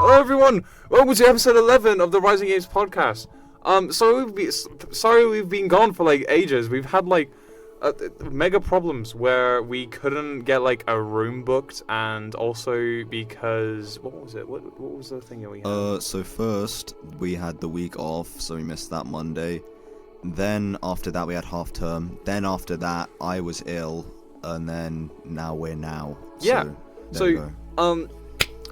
Hello everyone, welcome to episode 11 of the Rizing Games Podcast. Sorry we've been gone for like ages. We've had like mega problems where we couldn't get like a room booked, and also because what was the thing that we had? So first we had the week off, so we missed that Monday. Then after that we had half term. Then after that I was ill, and then now we're now. So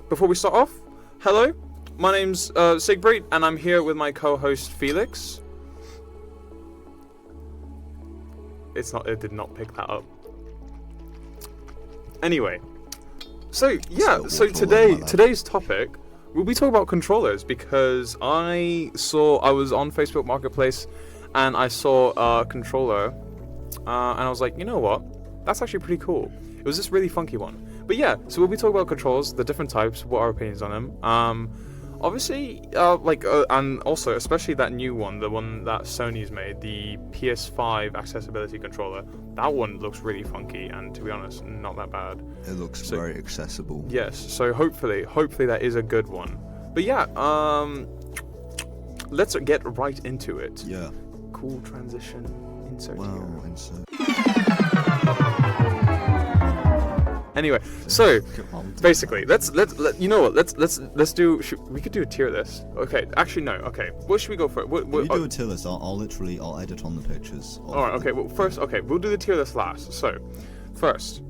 before we start off, hello, my name's Siegfried, and I'm here with my co-host Felix. It did not pick that up. Anyway, so today's topic, we'll be talking about controllers, because I was on Facebook Marketplace and I saw a controller, and I was like, you know what, that's actually pretty cool. It was this really funky one. But yeah, so we'll be talking about controllers, the different types, what our opinions on them. Obviously, and also especially that new one, the one that Sony's made, the PS5 accessibility controller. That one looks really funky, and to be honest, not that bad. It looks very accessible. Yes, so hopefully that is a good one. But yeah, let's get right into it. Yeah. Cool transition. Insert here. Insert. Anyway, so basically, let's you know what? Let's do. We could do a tier list. Okay, actually no. Okay, what should we go for? If you do a tier list, I'll edit on the pictures. All right. Okay. Well, first, we'll do the tier list last. So, first,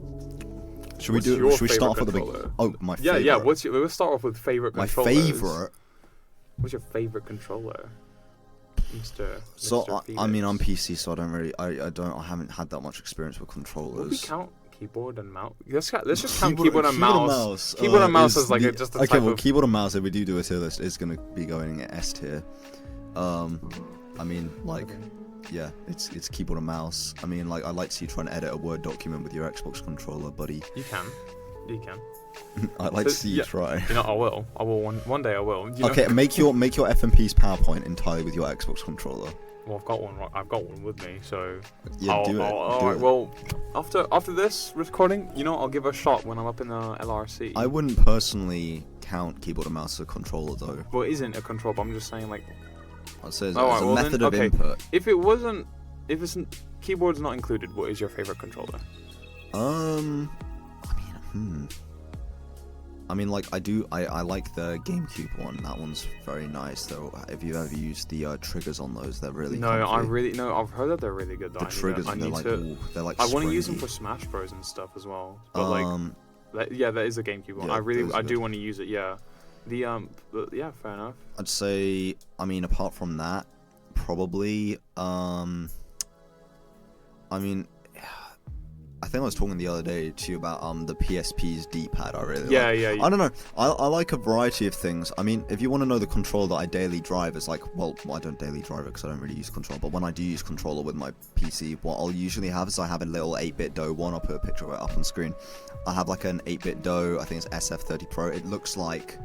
should we start off with the big? Oh, my favorite. Yeah. We'll start off with favorite controllers. My favorite. What's your favorite controller, Mr. I mean, I'm PC, so I haven't had that much experience with controllers. Would we count keyboard and mouse? Let's just count keyboard and mouse. Keyboard and mouse is like just a type of... keyboard and mouse, if we do a tier list, is going to be going at S tier. I mean, like, yeah, it's keyboard and mouse. I mean, like, I'd like to see you try and edit a Word document with your Xbox controller, buddy. You can. I'd like to see you try. You know, I will one day I will. Okay, make your FMP's PowerPoint entirely with your Xbox controller. Well, I've got one with me, so yeah, do it. Alright, well, after this recording, I'll give it a shot when I'm up in the LRC. I wouldn't personally count keyboard and mouse as a controller, though. Well, it isn't a control, but I'm just saying, like, I'd say it's a method of input. If keyboard's not included, what is your favorite controller? I mean, like, I like the GameCube one. That one's very nice, though. If you ever used the triggers on those, they're really comfy. I've heard that they're really good, though. The triggers, they're like I want to use them for Smash Bros and stuff as well. But that is a GameCube one. Yeah, I do want to use it. Yeah. Yeah, fair enough. I'd say, I mean, apart from that, probably, I mean, I think I was talking the other day to you about the PSP's D-pad. I really like. Yeah. I don't know. I like a variety of things. I mean, if you want to know the controller that I daily drive, is like, well, I don't daily drive it because I don't really use controller. But when I do use controller with my PC, what I'll usually have is I have a little 8-bit dough one. I'll put a picture of it up on screen. I have like an 8-bit dough. I think it's SF30 Pro. It looks like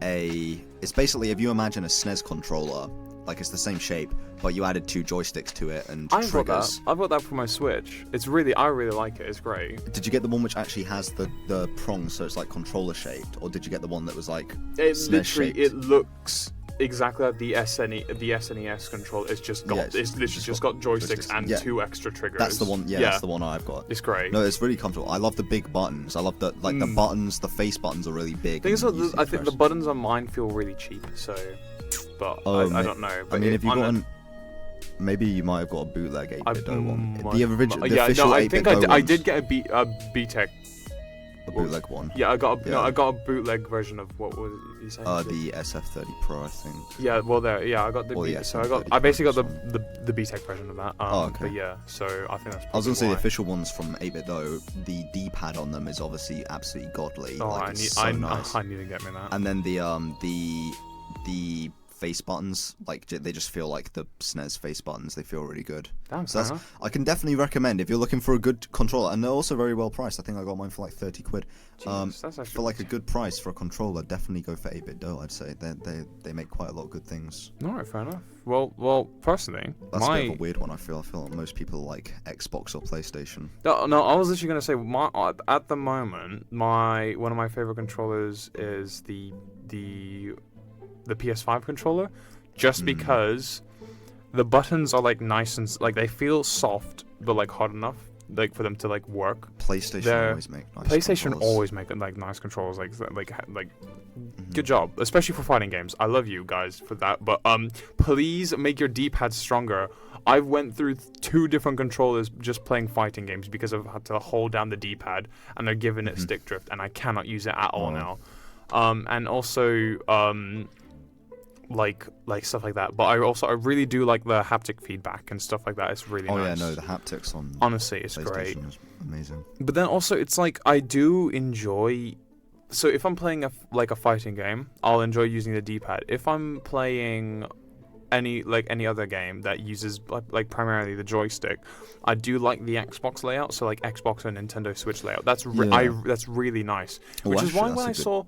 it's basically, if you imagine a SNES controller. Like, it's the same shape, but you added 2 joysticks to it and triggers. I've got that for my Switch. I really like it. It's great. Did you get the one which actually has the prongs, so it's like controller shaped, or did you get the one that was like SNES shaped? It looks exactly like the SNES controller. It's just got it's literally just got joysticks and 2 extra triggers. That's the one. Yeah, that's the one I've got. It's great. No, it's really comfortable. I love the big buttons. I love the buttons. The face buttons are really big. I think the buttons on mine feel really cheap. So. But I don't know. But I mean, if you got maybe you might have got a bootleg 8-bit dough one. The official I think 8-bit I did get a BTEC. A bootleg one. Yeah, I got a bootleg version of what was you saying? The SF30 Pro, I think. Yeah, well I got the I basically got the BTEC version of that. Okay. But yeah, so I think that's. I was gonna say the official ones from 8-bit dough. The D-pad on them is obviously absolutely godly. Oh, like, I need to get me that. And then the face buttons, like they just feel like the SNES face buttons. They feel really good. Damn, So I can definitely recommend if you're looking for a good controller, and they're also very well priced. I think I got mine for like 30 quid. Jeez, that's actually For like a good price for a controller, definitely go for 8-bit Do. I'd say they make quite a lot of good things. All right, fair enough. Well, personally, That's a bit of a weird one. I feel like most people like Xbox or PlayStation. No, I was literally gonna say at the moment, one of my favorite controllers is the PS5 controller, just because the buttons are like nice and like they feel soft but like hard enough like for them to like work. PlayStation always make like nice controllers, like good job, especially for fighting games. I love you guys for that, but please make your D-pad stronger. I went through 2 different controllers just playing fighting games because I've had to hold down the D-pad and they're giving it stick drift and I cannot use it at all now. And also like stuff like that. But I really do like the haptic feedback and stuff like that. It's really nice. Oh yeah, no, the haptics on honestly, it's great. Is amazing. But then also it's like I do enjoy. So if I'm playing a fighting game, I'll enjoy using the D-pad. If I'm playing any other game that uses like primarily the joystick, I do like the Xbox layout. So like Xbox and Nintendo Switch layout. That's really nice. Which is why when I saw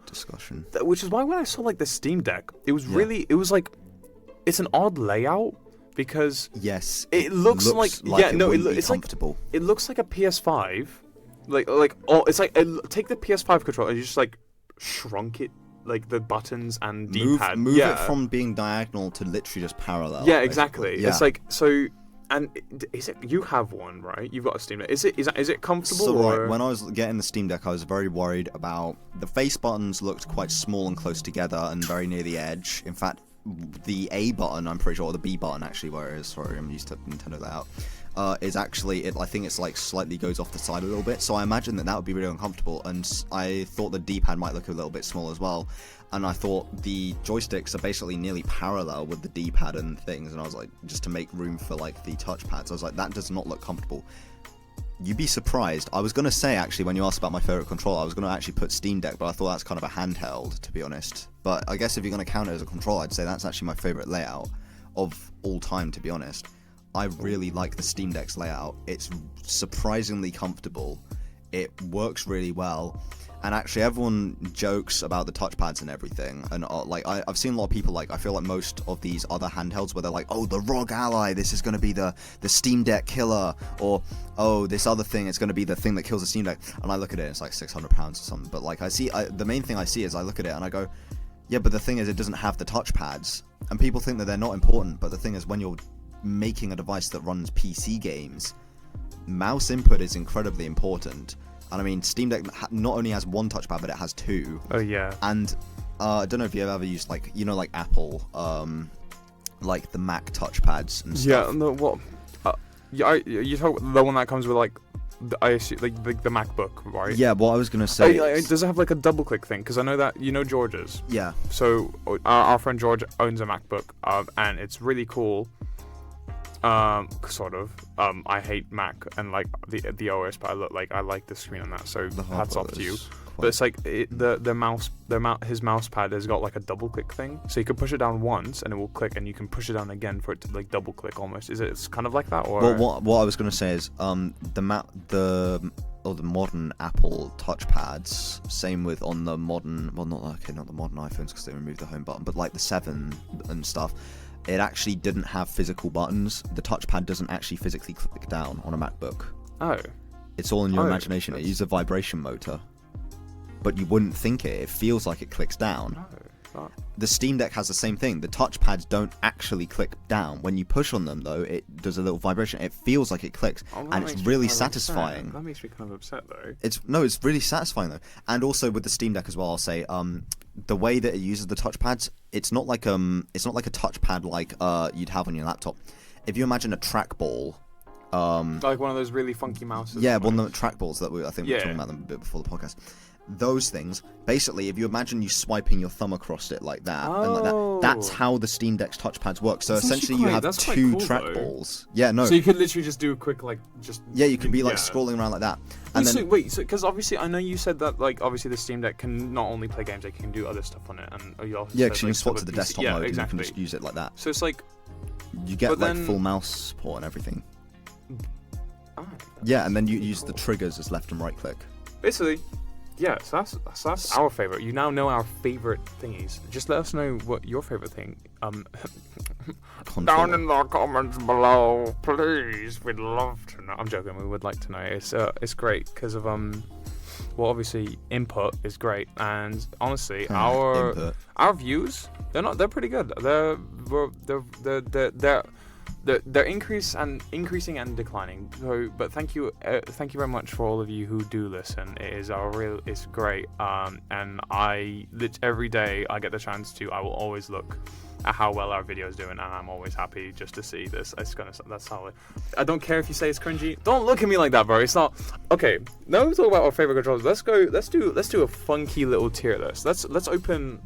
like the Steam Deck, it was really it's an odd layout because yes, it looks like it's comfortable. It looks like a PS5. Take the PS5 controller and you just like shrunk it. Like the buttons and D-pad. Move it from being diagonal to literally just parallel. Yeah, exactly. Yeah. It's like so. And is it? You have one, right? You've got a Steam Deck. Is it comfortable? So right, when I was getting the Steam Deck, I was very worried about the face buttons. Looked quite small and close together, and very near the edge. In fact, the A button, I'm pretty sure, or the B button actually, where it is. Sorry, I'm used to Nintendo layout. Is actually I think it's like slightly goes off the side a little bit, so I imagine that would be really uncomfortable, and I thought the D-pad might look a little bit small as well, and I thought the joysticks are basically nearly parallel with the D-pad and things, and I was like, just to make room for like the touchpads, I was like, that does not look comfortable. You'd be surprised. I was gonna say actually when you asked about my favorite controller, I was gonna actually put Steam Deck, but I thought that's kind of a handheld, to be honest. But I guess if you're gonna count it as a controller, I'd say that's actually my favorite layout of all time, to be honest. I really like the Steam Deck's layout. It's surprisingly comfortable. It works really well. And actually, everyone jokes about the touchpads and everything. And I've seen a lot of people I feel like most of these other handhelds where they're like, oh, the ROG Ally, this is going to be the Steam Deck killer. Or, oh, this other thing, it's going to be the thing that kills the Steam Deck. And I look at it, and it's like £600 or something. But the main thing I see is I look at it and I go, yeah, but the thing is it doesn't have the touchpads. And people think that they're not important. But the thing is when you're making a device that runs PC games, mouse input is incredibly important. And I mean, Steam Deck not only has one touchpad, but it has 2. Oh yeah. And I don't know if you've ever used like Apple, like the Mac touchpads and stuff. Yeah. No. What? You talk the one that comes with like, I assume like the MacBook, right? Yeah. What I was gonna say. Does it have like a double click thing? Because I know that George's. Yeah. So our friend George owns a MacBook, and it's really cool. Sort of. I hate Mac and like the OS, but I like the screen on that. So hats off to you. But it's like his mouse pad has got like a double click thing, so you can push it down once and it will click, and you can push it down again for it to like double click almost. It's kind of like that, or? Well, what I was gonna say is the modern Apple touchpads, same with on the modern, not the modern iPhones because they removed the home button, but like the 7 and stuff. It actually didn't have physical buttons. The touchpad doesn't actually physically click down on a MacBook. Oh. It's all in your imagination. It uses a vibration motor. But you wouldn't think it. It feels like it clicks down. No. The Steam Deck has the same thing. The touchpads don't actually click down. When you push on them, though, it does a little vibration. It feels like it clicks. And it's really satisfying. That makes me kind of upset, though. It's really satisfying, though. And also with the Steam Deck as well, I'll say, the way that it uses the touchpads, it's not like a touchpad like you'd have on your laptop. If you imagine a trackball Like one of those really funky mouses. Yeah, one of the trackballs that I think we were Yeah. talking about them a bit before the podcast. Those things, basically, if you imagine you swiping your thumb across it like that, and like that, that's how the Steam Deck's touchpads work. So That's essentially, actually you have that's quite two cool, trackballs. Yeah, no. So you could literally just do a quick Yeah, you could be like scrolling around like that. And then because obviously I know you said that like obviously the Steam Deck can not only play games, it can do other stuff on it, and you also yeah, said, because you can swap to the PC. desktop Yeah, mode, exactly. and you can just use it like that. So it's like You get But like then- full mouse support and everything. ah, Yeah, and then you use the triggers as left and right click. basically. Yeah, so that's our favorite. You now know our favorite thingies. Just let us know what your favorite thing. Down Controller. in the comments below, please. We'd love to know. I'm joking. We would like to know. It's great because of well, obviously input is great, and honestly, Input. our views they're pretty good. They're increasing and declining. So, but thank you very much for all of you who do listen. It's great. And every day I get the chance to, I will always look at how well our video is doing, and I'm always happy just to see this. That's solid. I don't care if you say it's cringy. Don't look at me like that, bro. It's not okay. Now we talk about our favorite controllers. Let's do a funky little tier list. Let's open.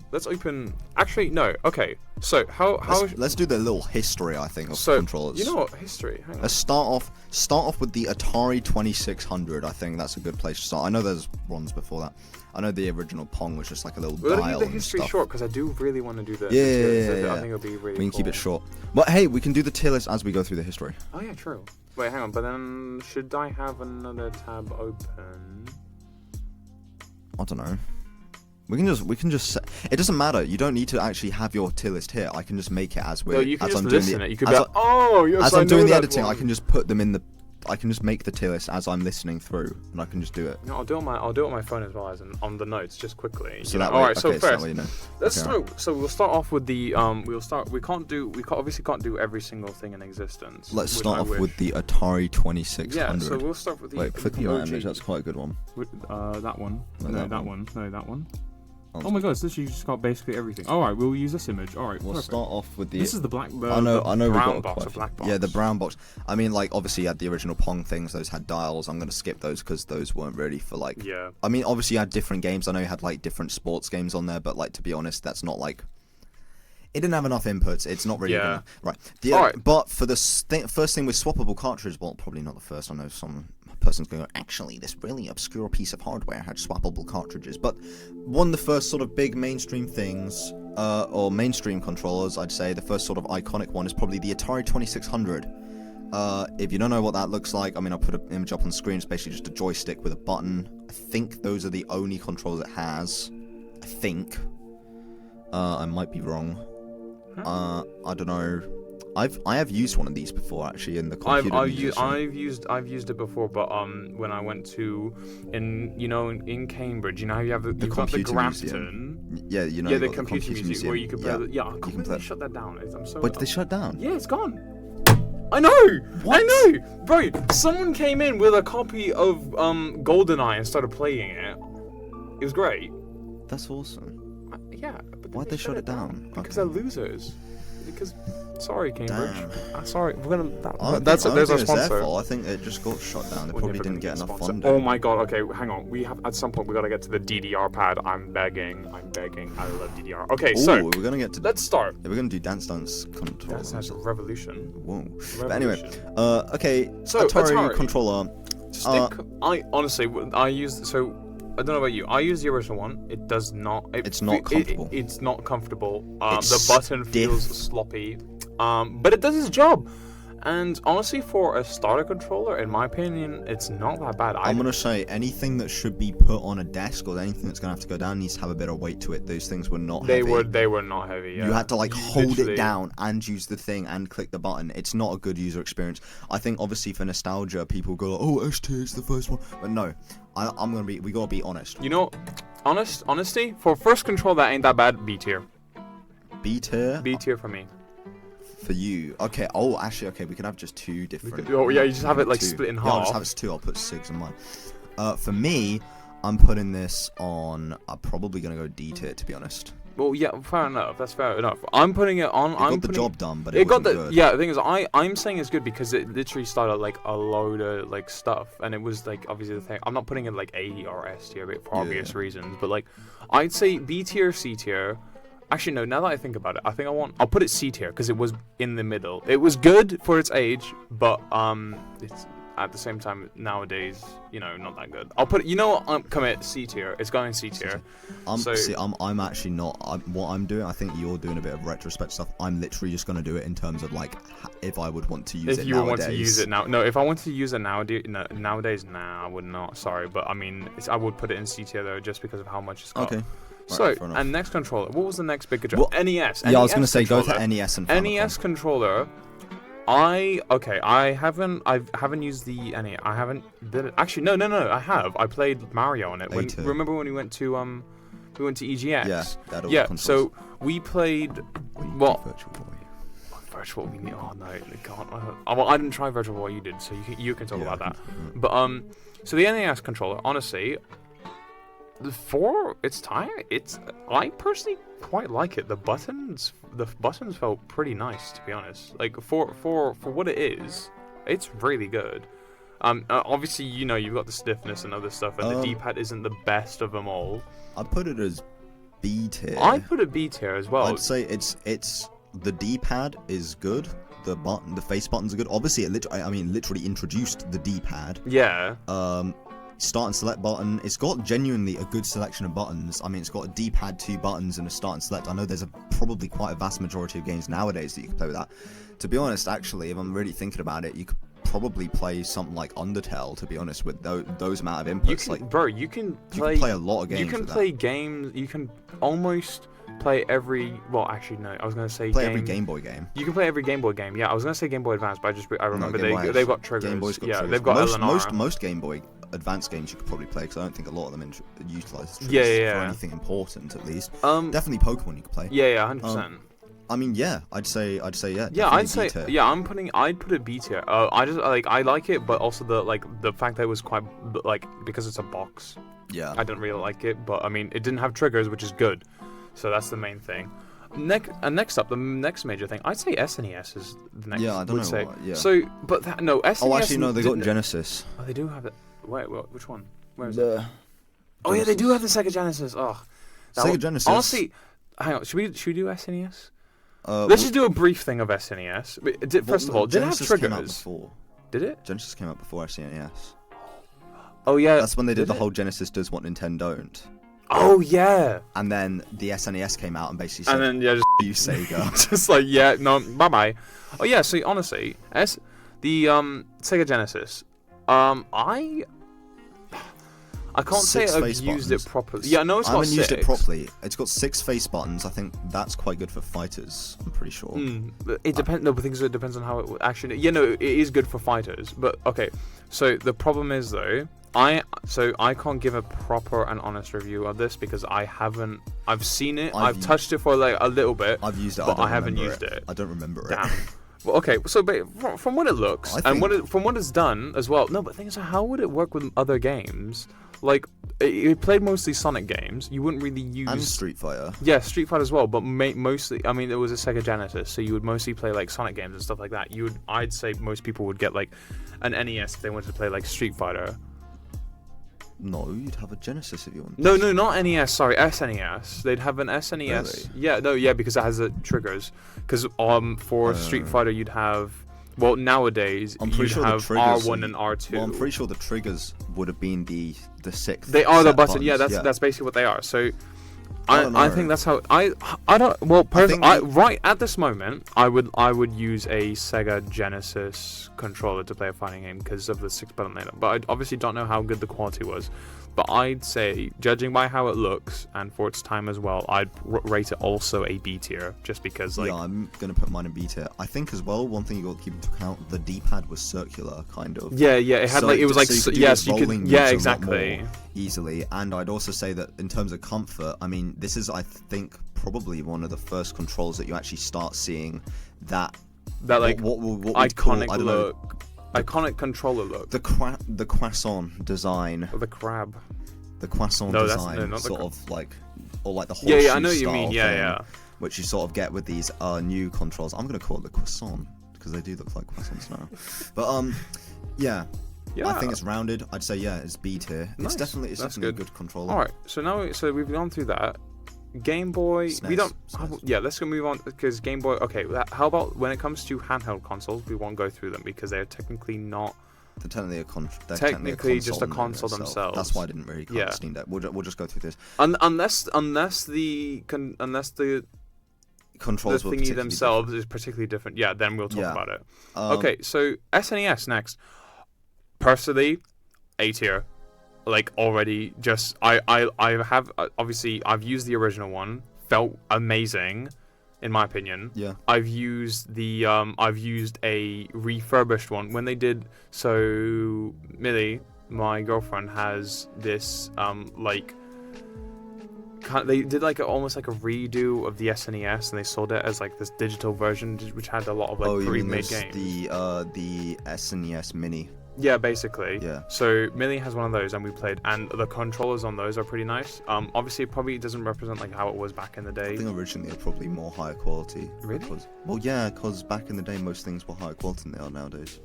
Actually, no. Okay. So how Let's do the little history, I think, of controllers. You know what? History. Hang on. Let's start off with the Atari 2600. I think that's a good place to start. I know there's ones before that. I know the original Pong was just like a little We're gonna dial keep the and history stuff. short because I do really want to do this. Yeah. I think it'll be really. We can keep cool. it short. But hey, we can do the tier list as we go through the history. Oh yeah, true. Wait, hang on. But then should I have another tab open? I don't know. We can just. It doesn't matter. You don't need to actually have your tier list here. I can just make it as we're. No, you can as just I'm doing listen the, it. You could as be I- like, oh, yes, As I I'm know doing the that editing, one. I can just put them in the. I can just make the tier list as I'm listening through, and I can just do it. No, I'll do it on my phone as well as on the notes, just quickly. So you know? that way, All right. So okay, so that first, way you know. let's Okay, start. So we'll start off with the obviously can't do every single thing in existence. Let's which start I off wish. with the Atari 2600. Yeah. So we'll start with the. Wait, click the on that OG. image. That's quite a good one. That one. No, No, that that one. one. No, that one. Oh, Oh my god, it's literally just got basically everything. Alright, we'll use this image. Alright, We'll perfect. start off with the. This is the black. I know. We brown got box, quite the a few. black box. Yeah, the brown box. I mean, like obviously you had the original Pong things. Those had dials. I'm gonna skip those because those weren't really for like. Yeah. I mean, obviously you had different games. I know you had like different sports games on there, but like to be honest, that's not like. It didn't have enough inputs. It's not really Yeah. good enough. Right. Alright. But for the first thing with swappable cartridges, well, probably not the first. I know some person's going to go, actually, this really obscure piece of hardware had swappable cartridges. But one of the first sort of big mainstream things, or mainstream controllers, I'd say, the first sort of iconic one is probably the Atari 2600. If you don't know what that looks like, I mean, I'll put an image up on the screen. It's basically just a joystick with a button. I think those are the only controls it has. I think. I might be wrong. I don't know. I have used one of these before actually in the computer. I've used it before, but when I went to in Cambridge, you know how you have the computer Grafton. Yeah, you know. Yeah, you the got computer museum where you could play. Yeah. Yeah, I can completely play- shut that down. I'm so. Wait, did they shut down? Yeah, it's gone. I know. What? I know, bro. Someone came in with a copy of GoldenEye and started playing it. It was great. That's awesome. Yeah. But then Why'd they shut it down? Because Okay. they're losers. Because, sorry, Cambridge. Damn. Sorry, we're gonna. I don't There's think our it's their sponsor. fault. I think it just got shut down. They We're probably never didn't gonna get enough sponsor. funding. Oh my god, okay, hang on. We have, at some point, we gotta get to the DDR pad. I'm begging. I love DDR. Okay, Ooh, so, we're gonna get to. let's start. We're gonna do Dance controllers. That's a revolution. Whoa. But anyway, Revolution. okay. So, Atari. controller. I honestly, I used, so, I don't know about you. I use the original one. It does not. It's not comfortable. It's not comfortable. It's The button feels stiff. sloppy. But it does its job. And honestly, for a starter controller, in my opinion, it's not that bad. I'm gonna say anything that should be put on a desk or anything that's gonna have to go down needs to have a bit of weight to it. Those things were not They heavy. were not heavy. Yeah. You had to like You hold literally- it down and use the thing and click the button. It's not a good user experience. I think obviously for nostalgia, people go, "Oh, S-tier is the first one," but no. We gotta be honest. You know, honesty, for first control that ain't that bad. B tier. B tier B tier for me. for you. Okay. Oh, actually, okay. We can have just two different. Oh yeah, you just have it like two. split in Yeah, I'll half. just have it two. I'll put 6 in mine. For me, I'm putting this on. I'm probably gonna go D tier to be honest. Well, yeah, fair enough. That's fair enough. I'm putting it on. It got the job done, but it wasn't good. Yeah, the thing is, I'm saying it's good because it literally started like a load of like stuff, and it was like obviously the thing. I'm not putting it like A or S tier, but for obvious reasons. But like, I'd say B tier, C tier. Actually, no. Now that I think about it, I think I'll put it C tier because it was in the middle. It was good for its age, but it's at the same time nowadays, not that good. I'll put it. Commit C tier. It's going C tier. I'm actually not. What I'm doing, I think you're doing a bit of retrospect stuff. I'm literally just gonna do it in terms of like if I would want to use it nowadays. If you want to use it now, no. If I want to use it nowadays, I would not. Sorry, but I mean, I would put it in C tier though, just because of how much it's got. Okay. So, and next controller. What was the next big controller? NES. Yeah, I was gonna say go for NES and Famicom. NES controller. I haven't used the NES. I haven't did it. Actually, no. I have. I played Mario on it. Remember when we went to EGX? Yeah. So we played what? Virtual Boy. Virtual Boy. Oh no, God. Well, I didn't try Virtual Boy. You did, so you can talk about that. But so the NES controller, honestly. For its time, I personally quite like it. The buttons felt pretty nice, to be honest. Like for what it is, it's really good. Obviously, you've got the stiffness and other stuff, and the D-pad isn't the best of them all. I'd put it as B tier. I'd put it B tier as well. I'd say it's the D-pad is good. The face buttons are good. Obviously, literally introduced the D-pad. Yeah. Start and select button. It's got genuinely a good selection of buttons. I mean, it's got a D-pad, 2 buttons, and a start and select. I know there's probably quite a vast majority of games nowadays that you can play with that. To be honest, actually, if I'm really thinking about it, you could probably play something like Undertale. To be honest, with those amount of inputs, you can play a lot of games. You can play games. You can almost play every. Well, actually, no. I was gonna say every Game Boy game. You can play every Game Boy game. Yeah, I was gonna say Game Boy Advance, but I remember they've got triggers. Game Boy's got triggers. They've got most Game Boy Advanced games you could probably play, because I don't think a lot of them utilize triggers for anything important, at least. Definitely Pokemon you could play. Yeah, 100%. I mean, yeah, I'd say yeah. Yeah, I'd put it B tier. I just I like it, but also the fact that it was quite because it's a box. Yeah. I didn't really like it, but I mean, it didn't have triggers, which is good. So that's the main thing. Next up, the next major thing, I'd say SNES is the next. Yeah, I don't know. Say. Yeah. So, but SNES. Oh, actually, no, they got Genesis. Oh, they do have it. Wait, which one? Where is it? Oh yeah, they do have the Sega Genesis. Oh, Sega Genesis. Honestly, hang on. Should we do SNES? Let's just do a brief thing of SNES. First of all, did it have triggers? Came out before. Did it? Genesis came out before SNES. Oh yeah. That's when they did the whole Genesis does what Nintendo don't. Oh yeah. And then the SNES came out and basically said, and then you Sega. Just like bye bye. Oh yeah. So honestly, the Sega Genesis, I can't say I've used it properly. Yeah, no, it's got 6. I haven't used it properly. It's got 6 face buttons. I think that's quite good for fighters. I'm pretty sure. It depends. No, but it depends on how it actually. Yeah, no, it is good for fighters. But okay, so the problem is though, I can't give a proper and honest review of this because I haven't. I've seen it. I've touched it for like a little bit. I've used it, but I haven't used it. I don't remember it. Damn. Well, okay, so from what it looks from what it's done as well. No, but the thing is, how would it work with other games? Like, it played mostly Sonic games. You wouldn't really use... And Street Fighter. Yeah, Street Fighter as well, but mostly... I mean, it was a Sega Genesis, so you would mostly play, like, Sonic games and stuff like that. I'd say most people would get, like, an NES if they wanted to play, like, Street Fighter. No, you'd have a Genesis if you wanted. No, not NES, sorry, SNES. They'd have an SNES. Really? Yeah, because it has the triggers. Because for Street Fighter, you'd have... Well, nowadays, you'd have R1 and R2. Well, I'm pretty sure the triggers would have been the 6th. They are the button. Yeah, that's basically what they are. So, I think that's how I don't. Well, personally, right at this moment, I would use a Sega Genesis controller to play a fighting game because of the 6-button layout. But I obviously don't know how good the quality was. But I'd say, judging by how it looks and for its time as well, I'd rate it also a B tier, just because like. Yeah, I'm gonna put mine in B tier. I think as well, one thing you got to keep into account, the D-pad was circular, kind of. Yeah, it had you could exactly easily. And I'd also say that in terms of comfort, I mean, this is I think probably one of the first controls that you actually start seeing that like what iconic look. Iconic controller look. The croissant design. Or the crab. The croissant design, sort of like or like the horseshoe Yeah, I know what you style mean. Yeah, thing, yeah. which you sort of get with these new controls. I'm gonna call it the croissant because they do look like croissants now. But yeah. Yeah. I think it's rounded. I'd say it's B tier. Nice. It's definitely a good controller. All right, so we've gone through that. Game Boy. SNES. We don't. SNES. Yeah, let's go move on because Game Boy. Okay, how about when it comes to handheld consoles, we won't go through them because they're technically not. They're Technically just a console in themselves. That's why I didn't really count Steam Deck. We'll just go through this. Unless the Controls the were thingy particularly themselves is particularly different. Yeah, then we'll talk Yeah. about it. Okay, so SNES next. Personally, A tier. Like already, just I have obviously I've used the original one. Felt amazing, in my opinion. Yeah. I've used a refurbished one when they did. So Millie, my girlfriend, has this they did like almost like a redo of the SNES, and they sold it as like this digital version, which had a lot of like pre-made games. The SNES Mini. Yeah, basically. Yeah. So Millie has one of those, and we played, and the controllers on those are pretty nice. Obviously, it probably doesn't represent like how it was back in the day. I think originally they're probably more higher quality. Really? Because back in the day most things were higher quality than they are nowadays.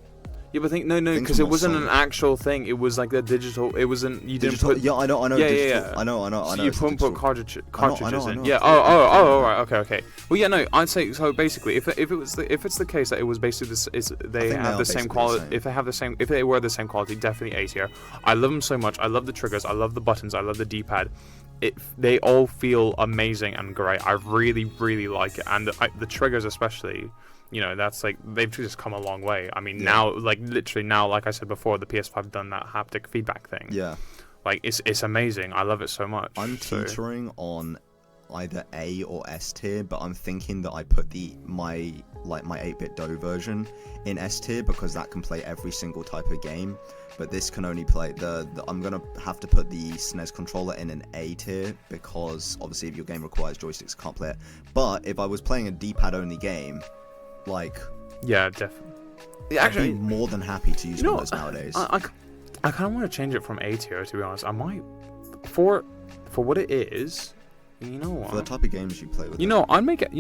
Yeah, but no, because it wasn't an actual thing. It was like the digital. It wasn't. You didn't put. Yeah, I know. Yeah. I know. So you couldn't put cartridges I in. know. Yeah. Oh, right. Okay. Well, yeah. No, I'd say so. Basically, if it's the case that it was basically they have the same quality. If they were the same quality, definitely A tier. I love them so much. I love the triggers. I love the buttons. I love the D-pad. They all feel amazing and great. I really, really like it, and the triggers especially. You know, that's like they've just come a long way. I mean, now, like literally now, like I said before, the PS5 done that haptic feedback thing. Yeah. Like it's amazing. I love it so much. I'm teetering on either A or S tier, but I'm thinking that I put my 8-bit DOE version in S tier because that can play every single type of game. But this can only play I'm gonna have to put the SNES controller in an A tier because obviously if your game requires joysticks, I can't play it. But if I was playing a D-pad only game, yeah, definitely. Yeah, actually, I'd be more than happy to use one of those nowadays. I kind of want to change it from A tier, to be honest. I might for what it is. You know what? For the type of games you play with. I'd make it.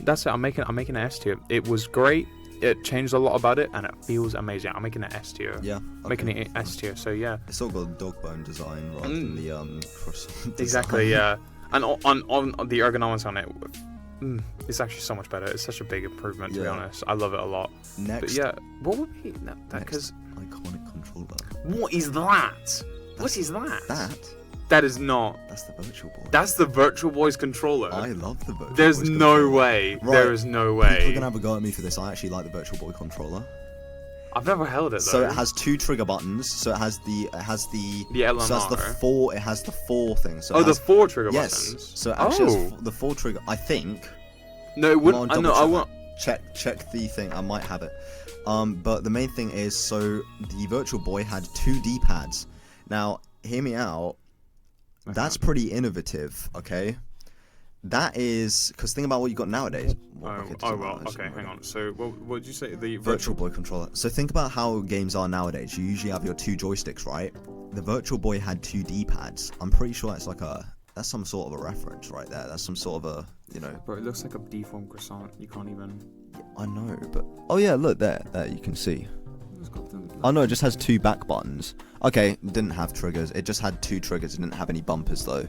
That's it. I'm making an S tier. It was great. It changed a lot about it, and it feels amazing. I'm making an S tier. Yeah. Okay. Making it S tier. So yeah. It's all got a dog bone design rather than the croissant. Exactly. Yeah. And on the ergonomics on it. It's actually so much better. It's such a big improvement, to be honest. I love it a lot. Next. But yeah, what would be that? Because iconic controller. What is that? What is that? That is not. That's the Virtual Boy. That's the Virtual Boy's controller. I love the Virtual Boy. There's no way. Right. There is no way. People are gonna have a go at me for this. I actually like the Virtual Boy controller. I've never held it though. So it has 2 trigger buttons. So it has the L and so it has R. the 4. It has the 4 things. So the 4 trigger buttons. Yes. So it actually has the 4 trigger. I think. No, it wouldn't. I know. I won't. Check the thing. I might have it. But the main thing is, so the Virtual Boy had 2 D-pads. Now, hear me out. That's pretty innovative. Okay. That is because think about what you got nowadays. Okay, hang on. So, what did you say? The Virtual Boy controller. So think about how games are nowadays. You usually have your 2 joysticks, right? The Virtual Boy had 2 D-pads. I'm pretty sure that's some sort of a reference right there. That's some sort of a, Bro, it looks like a deformed croissant. You can't even. Yeah, I know, but oh yeah, look there you can see. Oh no, it just has 2 back buttons. Okay, it didn't have triggers. It just had 2 triggers. It didn't have any bumpers though.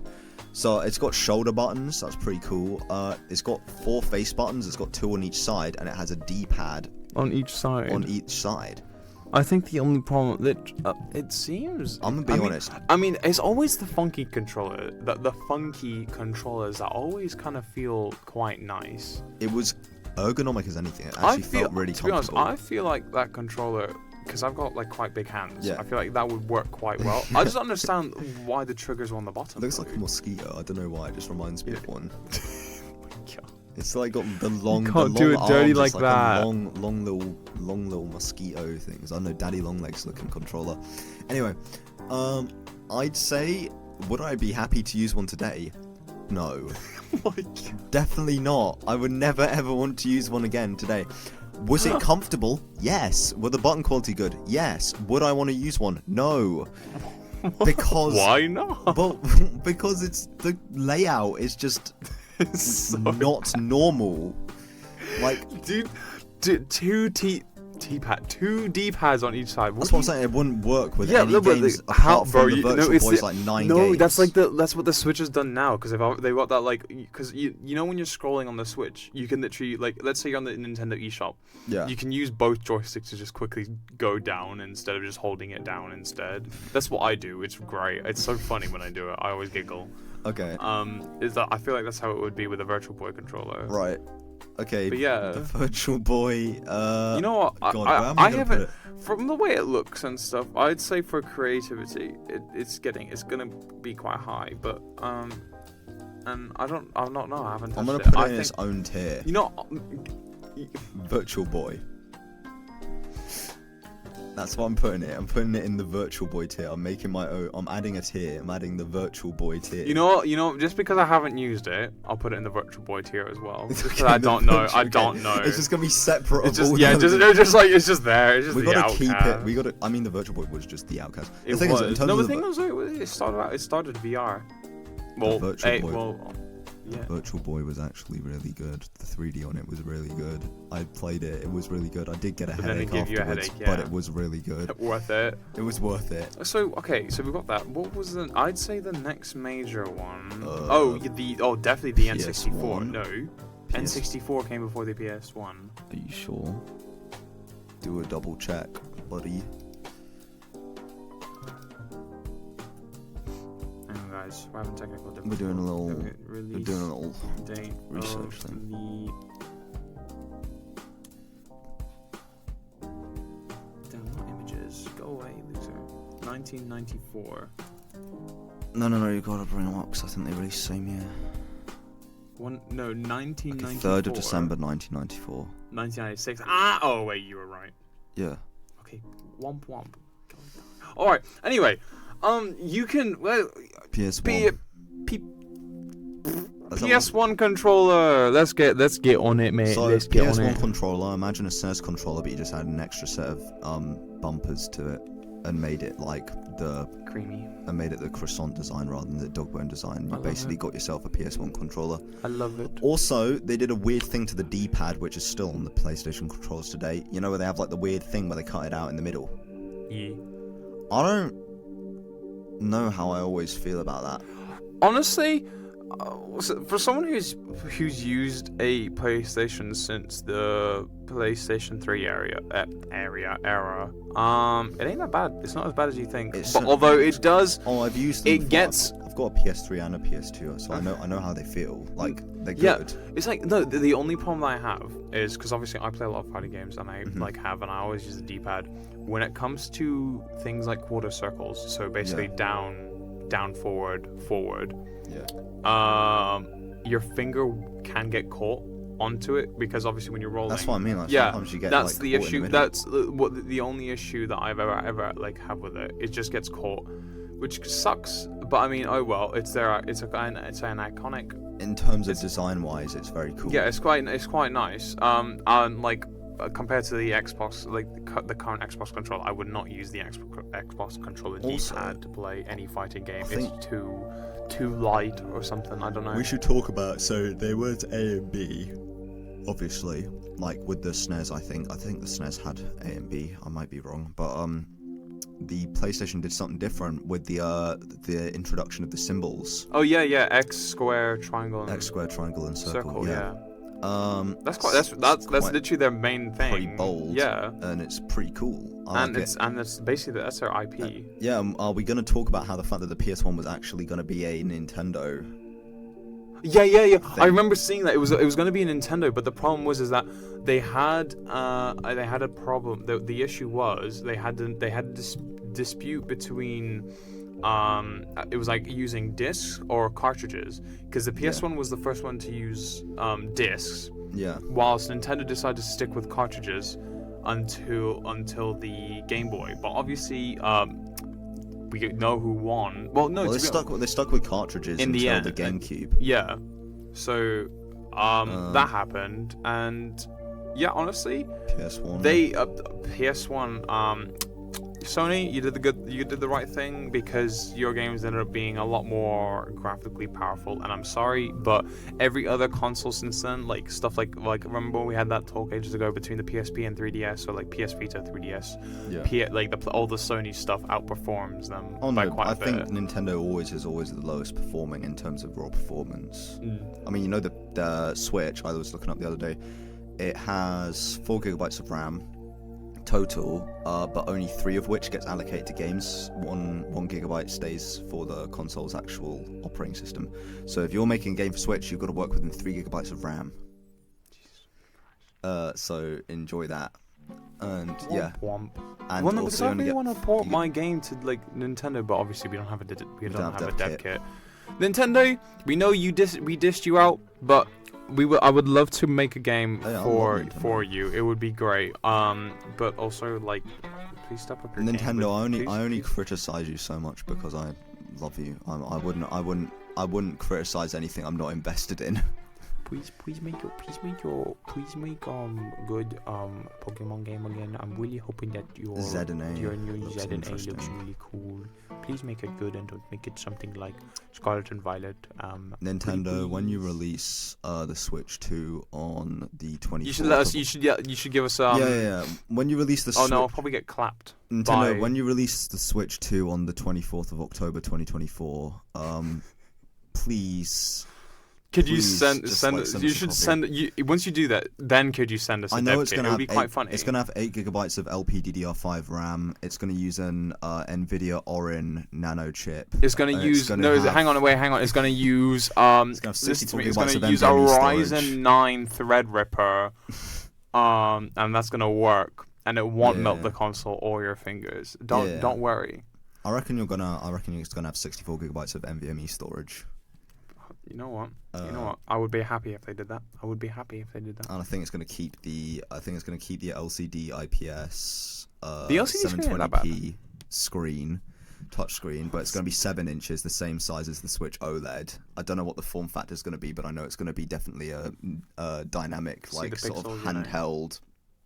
So it's got shoulder buttons. That's pretty cool. It's got 4 face buttons. It's got 2 on each side, and it has a D-pad on each side. I think the only problem that it seems. I'm gonna be honest. I mean, it's always the funky controller. The funky controllers that always kind of feel quite nice. It was ergonomic as anything. It actually felt really comfortable. To be honest, I feel like that controller, because I've got like quite big hands. Yeah. I feel like that would work quite well. I just don't understand why the triggers are on the bottom. It looks like a mosquito. I don't know why. It just reminds me of one. God. It's like got the long. You can't do it dirty like that. Long little mosquito things. I don't know, daddy long legs looking controller. Anyway, I'd say, would I be happy to use one today? No. Oh my God. Definitely not. I would never ever want to use one again today. Was it comfortable? Yes. Were the button quality good? Yes. Would I want to use one? No. Because why not? Well, because the layout is just not normal. Like, dude, two D-pads on each side. That's what I'm saying. It wouldn't work with any but games apart from the Virtual Boy's like 9 games. No, that's what the Switch has done now, because they've got that, like, because you know when you're scrolling on the Switch, you can literally, like, let's say you're on the Nintendo eShop, you can use both joysticks to just quickly go down instead of just holding it down instead. That's what I do. It's great. It's so funny when I do it. I always giggle. Okay. Is that I feel like that's how it would be with a Virtual Boy controller. Right. Okay, but yeah, the Virtual Boy. You know what? God, I haven't. From the way it looks and stuff, I'd say for creativity, it's gonna be quite high. But and I don't know. I haven't. I'm gonna touched put it in its own tier. You know, Virtual Boy. That's what I'm putting it. I'm putting it in the Virtual Boy tier. I'm making my own. I'm adding a tier. I'm adding the Virtual Boy tier. You know, just because I haven't used it, I'll put it in the Virtual Boy tier as well. Because I don't know. I don't know. It's just gonna be separate. It's just it's just there. It's just we the gotta outcast. keep it. We gotta. I mean, the Virtual Boy was just the outcast. It thing was. Is, in terms no, the of thing was, it started VR. Well, Virtual Boy. Yeah. Virtual Boy was actually really good. The 3D on it was really good. I played it. It was really good. I did get a headache afterwards, but it was really good. Worth it. It was worth it. So so we got that. What was I'd say the next major one. Definitely the PS1. N64. No, N64 came before the PS1. Are you sure? Do a double check, buddy. Guys, we're having technical difficulties. We're doing a little date research thing. Not images. Go away, loser. 1994. No, you gotta bring them up because I think they released the same year. 1994. Okay, 3rd of December 1994. 1996. Oh wait, you were right. Yeah. Okay, womp. Alright, anyway. You can PS1. PS1 controller. Let's get on it, mate. So let's get PS1 on it. controller. Imagine a SNES controller, but you just add an extra set of bumpers to it and made it like the creamy. And made it the croissant design rather than the dog bone design. You basically got yourself a PS1 controller. I love it. Also, they did a weird thing to the D-pad, which is still on the PlayStation controllers today. You know where they have like the weird thing where they cut it out in the middle. Yeah. I don't know how I always feel about that. Honestly, for someone who's used a PlayStation since the PlayStation 3 era, it ain't that bad. It's not as bad as you think. But although it does, I've used them. I've got a PS3 and a PS2, so I know how they feel. Like they're good. It's like no. The only problem I have is because obviously I play a lot of fighting games and I and I always use the D-pad. When it comes to things like quarter circles, so basically down, forward. Yeah. Your finger can get caught onto it because obviously when you're rolling. That's what I mean. Like, sometimes you get that's like, the caught issue. in the middle. That's the only issue that I've ever like have with it. It just gets caught, which sucks. But I mean, oh well. It's an iconic. In terms of design-wise, it's very cool. Yeah, it's quite nice. And like. Compared to the Xbox, like the current Xbox controller, I would not use the Xbox controller D-pad to play any fighting game. It's too light or something. I don't know. We should talk about. So there was A and B, obviously. Like with the SNES, I think the SNES had A and B. I might be wrong, but the PlayStation did something different with the introduction of the symbols. Oh yeah, X square, triangle, and circle. Yeah. That's literally their main thing. Pretty bold. Yeah. And it's pretty cool. That's basically that's their IP. Are we gonna talk about how the fact that the PS1 was actually gonna be a Nintendo? Yeah. I remember seeing that it was going to be a Nintendo, but the problem was that they had a problem. The issue was they had a dispute between. It was like using discs or cartridges because the PS1 was the first one to use discs. Yeah. Whilst Nintendo decided to stick with cartridges until the Game Boy. But obviously, we know who won. Well, no. Well, they stuck with cartridges in the end. The GameCube. Yeah. So, that happened, and yeah, honestly, PS1. PS1. Sony, you did the right thing, because your games ended up being a lot more graphically powerful. And I'm sorry, but every other console since then, like stuff like remember we had that talk ages ago between the PSP and 3DS, or like PSP to 3DS. Yeah. All the Sony stuff outperforms them Oh by no, quite a I bit. think Nintendo is always the lowest performing in terms of raw performance. I mean, the Switch, I was looking up the other day, it has 4 gigabytes of RAM total, but only 3 of which gets allocated to games. 1 gigabyte stays for the console's actual operating system. So if you're making a game for Switch, you've got to work within 3 gigabytes of RAM. So enjoy that. And yeah. And well, no, also because I really want to port you my game to like Nintendo, but obviously we don't have a dev kit. kit. Nintendo, we know we dissed you out, but I would love to make a game for you. It would be great. But also, like, please step up your game. Nintendo, I only criticize you so much because I love you. I wouldn't criticize anything I'm not invested in. Please make good Pokemon game again. I'm really hoping that your new Z and A looks really cool. Please make it good and don't make it something like Scarlet and Violet. Nintendo, when you release the Switch 2 on the 24th, you should let us. You should give us yeah. When you release the Switch... no, I'll probably get clapped. Nintendo, when you release the Switch 2 on the 24th of October 2024, please. Could you send you should send once you do that, then could you send us a dev kit? It would be quite funny. It's going to have 8 gigabytes of LPDDR5 RAM. It's going to use an NVIDIA Orin nano chip. It's going to use hang on. It's going to use it's going to use a Ryzen 9 Threadripper, and that's going to work, and it won't melt the console or your fingers. Don't worry. I reckon it's going to have 64 gigabytes of NVMe storage. You know what? I would be happy if they did that. And I think it's going to keep the LCD IPS the LCD 720p screen, touch screen, but it's going to be 7 inches, the same size as the Switch OLED. I don't know what the form factor is going to be, but I know it's going to be definitely a dynamic, sort of handheld,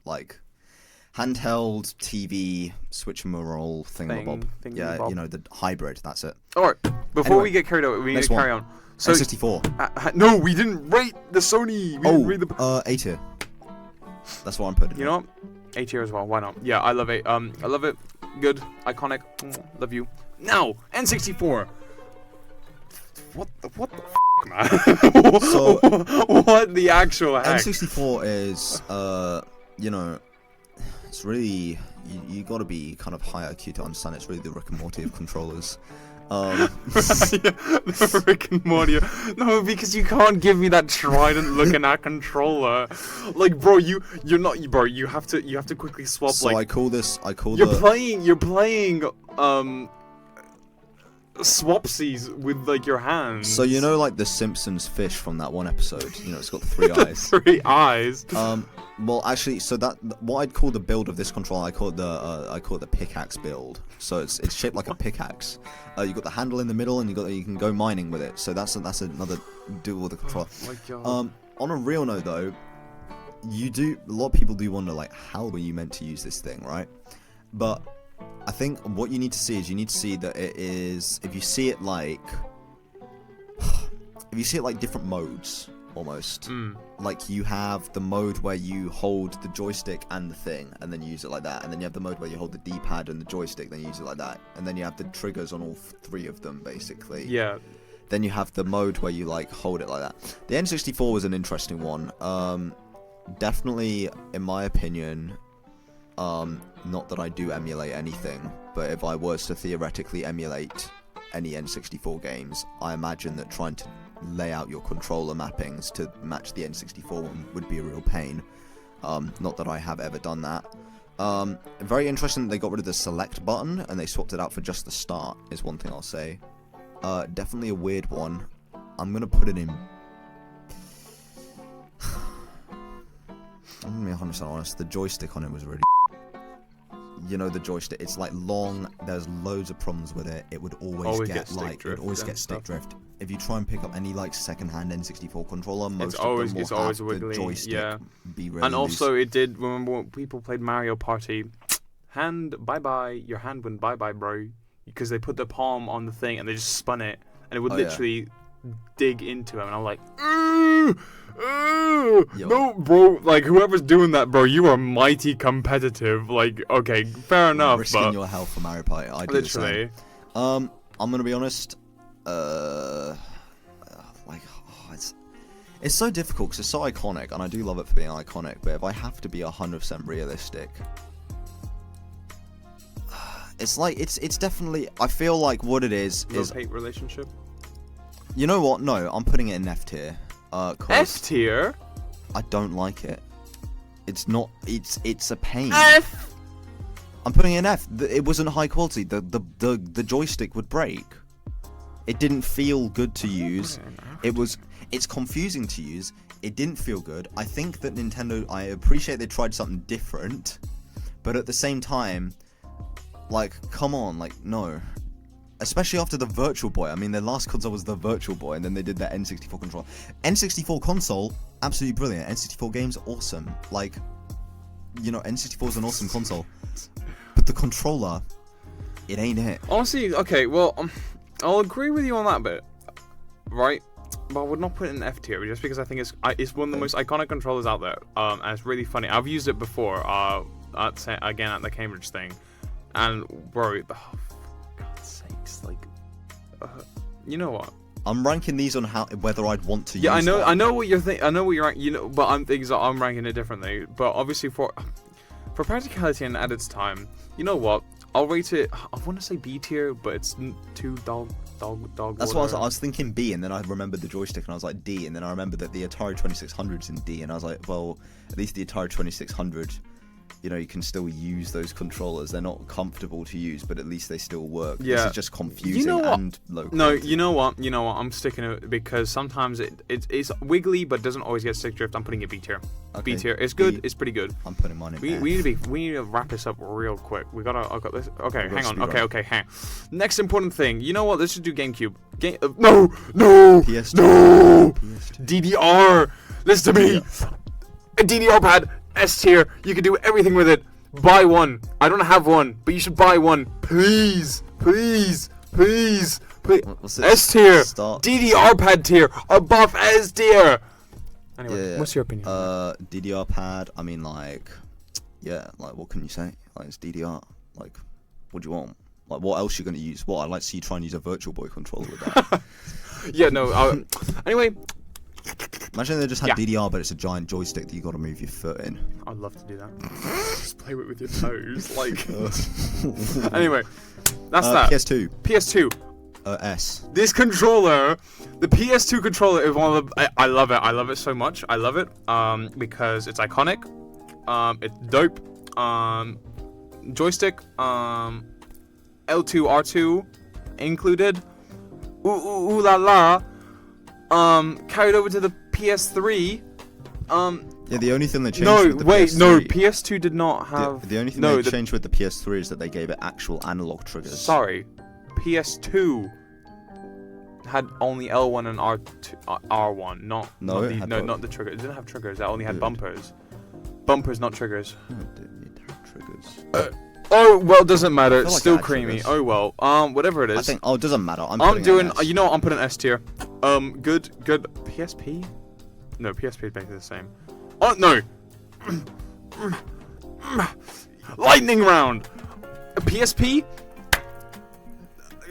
handheld TV switch-and-roll thingamabob. Yeah, the hybrid. That's it. All right. Before we get carried away, we need to carry on. So, N64. No, we didn't rate the Sony. We didn't rate the... A tier. That's what I'm putting. You know what? A tier as well. Why not? Yeah, I love it. I love it. Good. Iconic. Love you. Now, N64. What the man? So, what the actual heck? N64 is, it's really... You got to be kind of high IQ to understand it's really the Rick and Morty of controllers. Rick and Morty. No, because you can't give me that trident looking at controller. Like, bro, you're not, bro. You have to quickly swap. So like, you're playing swapsies with like your hands. So like the Simpsons fish from that one episode. It's got 3 eyes. 3 eyes. Well, actually, so that what I'd call the build of this controller, I call it the pickaxe build. So it's shaped like a pickaxe. You got the handle in the middle, and you can go mining with it. So that's another dual with the controller. Oh my God. On a real note, though, a lot of people do wonder, like, how were you meant to use this thing, right? But I think what you need to see is that it is, if you see it like different modes. Almost. Like you have the mode where you hold the joystick and the thing and then you use it like that, and then you have the mode where you hold the D-pad and the joystick, then you use it like that, and then you have the triggers on all 3 of them basically. Yeah. Then you have the mode where you like hold it like that. The N64 was an interesting one. Definitely, in my opinion, not that I do emulate anything, but if I was to theoretically emulate any N64 games, I imagine that trying to lay out your controller mappings to match the N64 one would be a real pain. Not that I have ever done that. Very interesting that they got rid of the select button and they swapped it out for just the start, is one thing I'll say. Definitely a weird one. I'm gonna put it in... I'm gonna be 100% honest, the joystick on it was really... the joystick, it's like long, there's loads of problems with it. It would always get stick drift. If you try and pick up any like second-hand N64 controller, most of them will have wiggly, the joystick be really And also loose. it did, remember when people played Mario Party, your hand went bye-bye, bro. Because they put the palm on the thing and they just spun it. And it would literally dig into him. And I'm like, no, bro. Like, whoever's doing that, bro, you are mighty competitive. Like, okay, fair enough. Risking your health for Mario Party. I do literally. The same. I'm going to be honest. It's so difficult because it's so iconic. And I do love it for being iconic. But if I have to be 100% realistic... It's like, it's definitely, I feel like what it is love-hate relationship? You know what? No, I'm putting it in F tier. F tier? I don't like it. It's not, it's a pain. F! I'm putting it in F. It wasn't high quality. The joystick would break. It didn't feel good to use. It's confusing to use. It didn't feel good. I think that Nintendo, I appreciate they tried something different, but at the same time, like, come on, like, no. Especially after the Virtual Boy. I mean, their last console was the Virtual Boy, and then they did their N64 controller. N64 console, absolutely brilliant. N64 games, awesome. Like, you know, N64 is an awesome console. But the controller, it ain't it. Honestly, okay, well, I'll agree with you on that bit, right? But I would not put it in F tier, just because I think it's one of the most iconic controllers out there. And it's really funny. I've used it before, again, at the Cambridge thing. And bro, for God's sakes, like, you know what? I'm ranking these on whether I'd want to use. Yeah, I know what you're thinking. I know what you're ranking. You know, but I'm ranking it differently. But obviously for practicality and at its time, you know what? I'll rate it. I want to say B tier, but it's too dog. That's what I was thinking B, and then I remembered the joystick, and I was like D, and then I remembered that the Atari 2600's in D, and I was like, well, at least the Atari 2600. You know, you can still use those controllers. They're not comfortable to use, but at least they still work. Yeah. This is just confusing and low quality. No, you know what? I'm sticking it because sometimes it's wiggly, but doesn't always get stick drift. I'm putting it B tier. Okay. B tier. It's good. It's pretty good. I'm putting mine in we F. need to wrap this up real quick. I got this. Okay, hang on. Okay, hang. Next important thing. You know what? Let's just do GameCube. No. PS2. No. PS2. DDR. Listen to me. A DDR pad. S tier, you can do everything with it. Buy one. I don't have one, but you should buy one. Please. What's this? S tier. Start. DDR pad tier. Above S tier. Anyway, what's your opinion? DDR pad, I mean, like, yeah, like, what can you say? Like, it's DDR. Like, what do you want? Like, what else you going to use? What, I'd like to see you try and use a Virtual Boy controller with that. Yeah, no, anyway. Imagine they just had DDR, but it's a giant joystick that you got to move your foot in. I'd love to do that. Just play with your toes, like. Anyway, that's that. PS2. S. This controller, the PS2 controller, is one of the. I love it. I love it so much. I love it because it's iconic. It's dope. Joystick. L2 R2 included. Ooh la la. Carried over to the PS3. Yeah, the only thing they changed with the PS3... No, PS2 did not have... The only thing they changed with the PS3 is that they gave it actual analog triggers. Sorry. PS2 had only L1 and R1, not the trigger. It didn't have triggers, it only had bumpers. Bumpers, not triggers. No, it didn't have triggers. Oh, well, it doesn't matter. It's like still creamy. Oh, well. Whatever it is. I think... Oh, it doesn't matter. I'm doing... You know what? I'm putting S tier. Good. PSP? No, PSP is basically the same. Oh, no. Lightning round. PSP?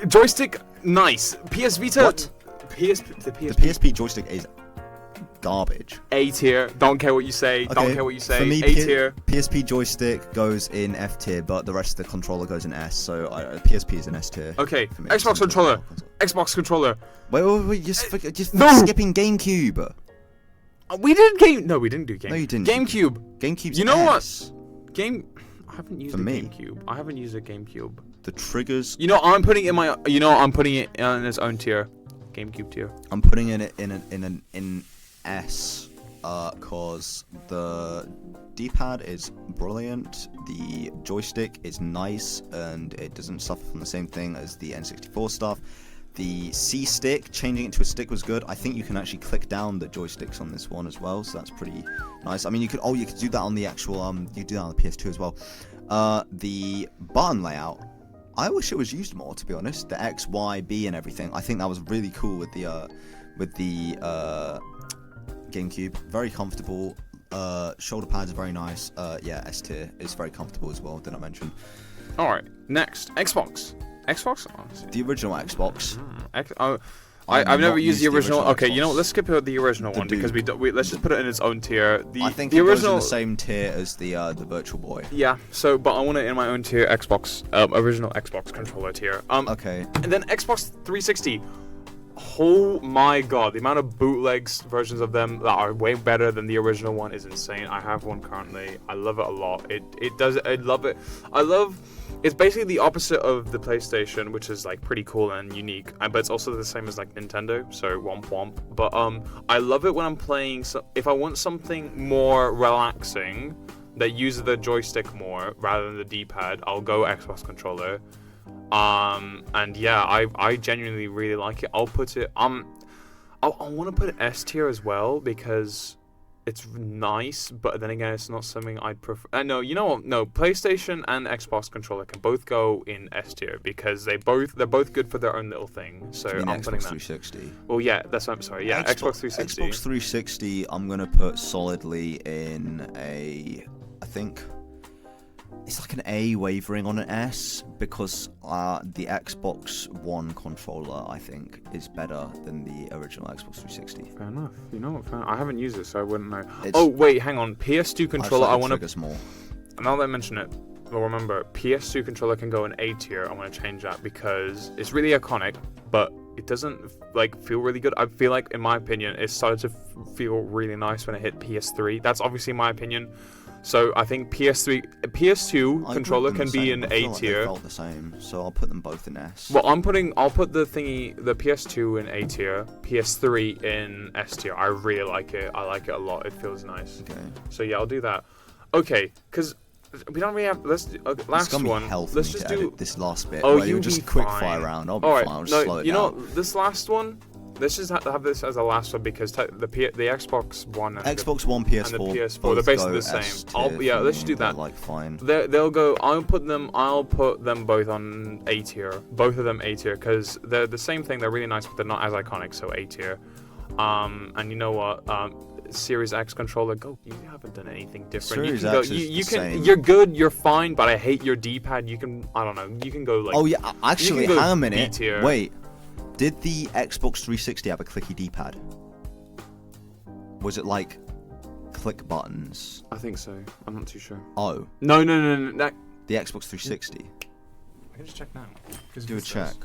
Joystick? Nice. PS Vita? What? The PSP joystick is... garbage. A tier. Don't care what you say. Okay, Don't care what you say. For me, A tier. PSP joystick goes in F tier, but the rest of the controller goes in S. So PSP is an S tier. Okay. Xbox controller. Xbox controller. Wait. Just skipping GameCube. We did game. No, we didn't do game. No, you didn't. GameCube. GameCube's You know S. what? I haven't used GameCube. I haven't used a GameCube. The triggers. You know, I'm putting it in my. You know, I'm putting it in its own tier. GameCube tier. I'm putting it in S, cause the D-pad is brilliant, the joystick is nice, and it doesn't suffer from the same thing as the N64 stuff. The C-stick, changing it to a stick was good. I think you can actually click down the joysticks on this one as well, so that's pretty nice. I mean, you could do that on the actual, you could do that on the PS2 as well. The button layout, I wish it was used more, to be honest. The X, Y, B, and everything. I think that was really cool with the GameCube. Very comfortable. Shoulder pads are very nice. Yeah, S tier is very comfortable as well. Did I mention? All right. Next, Xbox. Xbox. The original Xbox. I've never used the original. Okay, Xbox. You know what? Let's skip the original one because let's just put it in its own tier. I think the it original goes in the same tier as the Virtual Boy. Yeah. So, but I want it in my own tier. Xbox, original Xbox controller tier. Okay. And then Xbox 360. Oh my god, the amount of bootlegs versions of them that are way better than the original one is insane. I have one currently. I love it a lot. I love it. It's basically the opposite of the PlayStation, which is like pretty cool and unique, but it's also the same as like Nintendo, so womp womp. But I love it when I'm playing, so if I want something more relaxing that uses the joystick more rather than the D-pad, I'll go Xbox controller. And yeah, I genuinely really like it. I'll put it I want to put it S tier as well because it's nice, but then again, it's not something I'd prefer. No, you know what? No, PlayStation and Xbox controller can both go in S tier because they're both good for their own little thing. So I'm Xbox putting that. 360. Well, yeah, that's what I'm sorry. Yeah, Xbox 360. Xbox 360. I'm gonna put solidly in I think it's like an A wavering on an S because the Xbox One controller I think is better than the original Xbox 360. Fair enough. You know what? I haven't used it, so I wouldn't know. Oh wait, hang on. PS2 controller. I want to. More. Now that I mention it, well, remember PS2 controller can go in A tier. I want to change that because it's really iconic, but it doesn't like feel really good. I feel like, in my opinion, it started to feel really nice when it hit PS3. That's obviously my opinion. So I think PS2 controller can be in A tier. They felt the same, so I'll put them both in S. Well, I'll put the PS2 in A tier, PS3 in S tier. I really like it. I like it a lot. It feels nice. Okay. So yeah, I'll do that. Okay, because we don't really have. Last one. Let's just do this last bit. Oh, you just quick fire round. I'll be fine. I'll just slow it down. You know, this last one. Let's just have this as a last one because the Xbox One and Xbox One, PS4, and the PS4 they're basically the same. Let's just do that. Like fine. They'll go. I'll put them both on A tier. Both of them A tier because they're the same thing. They're really nice, but they're not as iconic. So A tier. And you know what? Series X controller. Go. You haven't done anything different. Series you can X go. is You the can. same. You're good. You're fine. But I hate your D-pad. You can. I don't know. You can go like. Oh yeah. Actually, hang a minute. B-tier. Wait. Did the Xbox 360 have a clicky D-pad? Was it like click buttons? I think so. I'm not too sure. Oh. No. The Xbox 360. I can just check now. Do a check.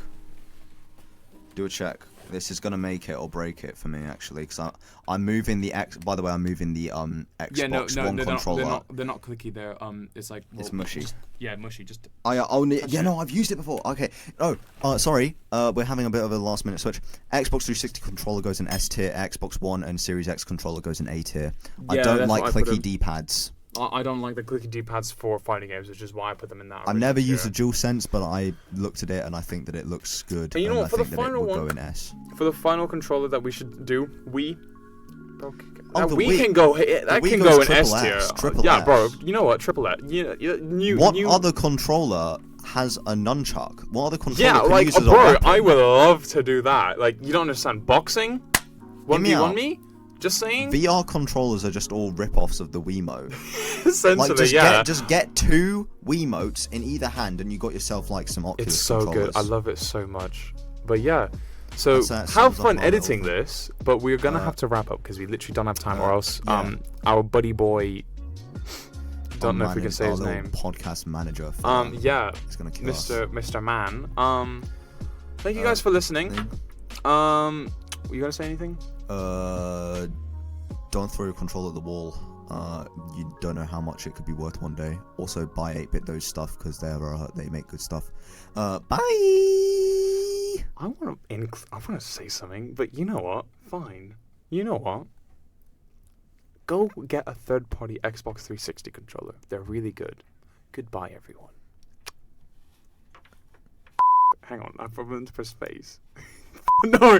Do a check. This is gonna make it or break it for me actually, because I'm moving the By the way, I'm moving the Xbox One controller. They're not clicky. They're it's like it's mushy. Mushy. Just. I've used it before. Okay. Sorry. We're having a bit of a last minute switch. Xbox 360 controller goes in S tier. Xbox One and Series X controller goes in A tier. I don't like clicky D-pads. I don't like the clicky D-pads for fighting games, which is why I put them in that. I've never used the DualSense, but I looked at it and I think that it looks good. And you know what? For the final one, go in S. For the final controller that we should do, we can Wii go. That can go in S tier. Yeah, bro. You know what? Triple S. What other controller has a nunchuck? What other controller? Yeah, can like use as a bro, weapon? I would love to do that. Like, you don't understand boxing. 1v1 Just saying. VR controllers are just all rip-offs of the Wiimote. Essentially, just get two Wiimotes in either hand, and you got yourself like some Oculus. It's so controllers. good. I love it so much. But yeah, so have fun editing this. But we're gonna have to wrap up because we literally don't have time, or else our buddy boy. Don't know if we can say his name. Podcast manager. He's gonna kill Mr. Man. Thank you guys for listening. You gonna say anything? Don't throw your controller at the wall. You don't know how much it could be worth one day. Also, buy 8-bit those stuff because they make good stuff. Bye. I want to say something, but you know what? Fine. You know what? Go get a third-party Xbox 360 controller. They're really good. Goodbye, everyone. Hang on, I forgot to press space. No.